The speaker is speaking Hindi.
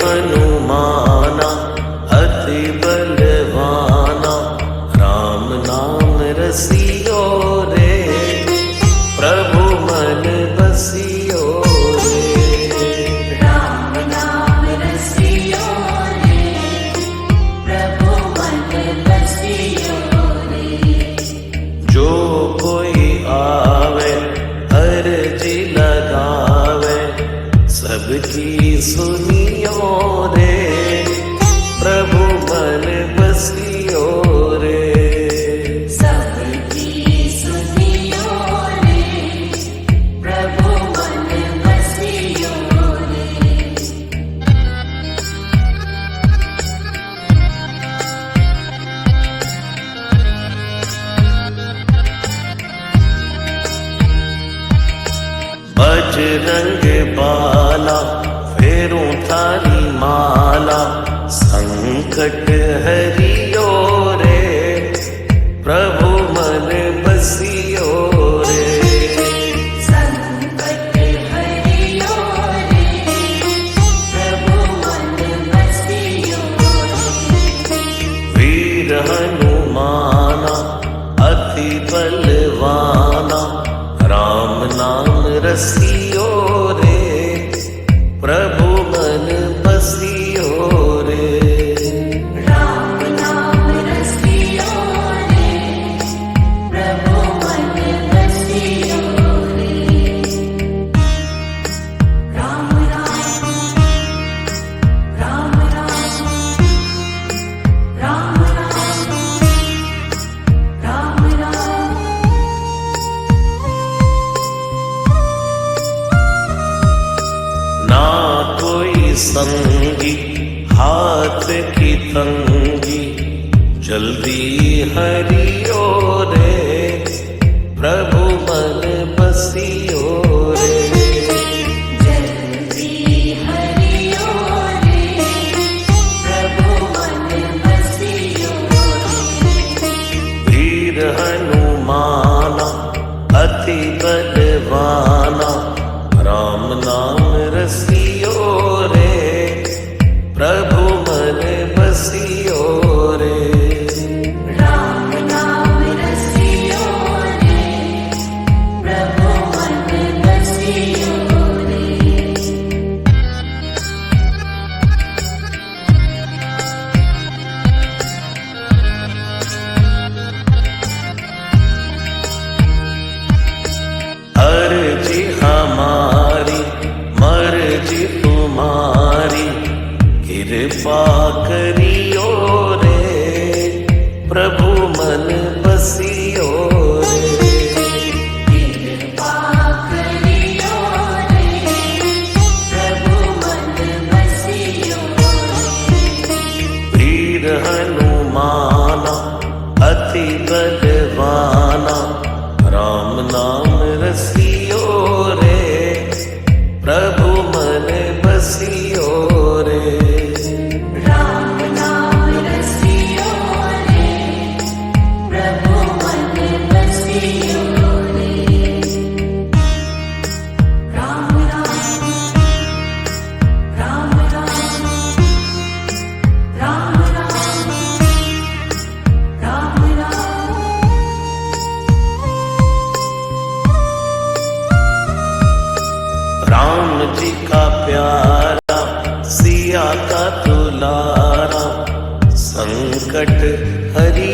हनुमाना अति बलवाना, राम नाम रसियो रे, प्रभु मन बसियो रे। राम नाम रसियो रे, प्रभु मन बसियो रे। जो कोई आवे अर्जी लगावे, सबकी सुनियो रे, प्रभु मन बसियो रे। सबकी सुनियो रे, प्रभु मन बसियो रे। बजरंग बाला फेरूं थारी माला, संकट हरियो रे, प्रभु मन बसियो रे। संकट हरियो रे, प्रभु मन बसियो रे। वीर हनुमाना अति बलवाना, राम नाम रसियो रे, प्रभु मन बसियो रे। राम नाम रसियो रे, प्रभु मन बसियो रे। राम राम राम राम, राम राम राम राम। ना कोई संगी हाथ की तंगी, जल्दी हरियो रे, प्रभु मन बसियो रे। जल्दी हरियो रे, प्रभु मन बसियो रे। वीर हनुमाना अति बलवाना, राम नाम रसियो रे, प्रभु मन बसियो रे। राम नाम रसियो रे, प्रभु मन बसियो रे। अर्जी हमारी मर्जी तुम्हारी, कृपा करियो रे, प्रभु मन बसियो रे। कृपा करियो रे, प्रभु मन बसियो रे। वीर हनुमाना अति बलवाना, राम नाम रसियो रे, प्रभु मन बसियो रे। राम नाम रसियो रे, प्रभु मन बसियो रे। राम राम राम राम, राम राम राम राम। राम जी का प्यारा सिया का दुलारा, संकट हरि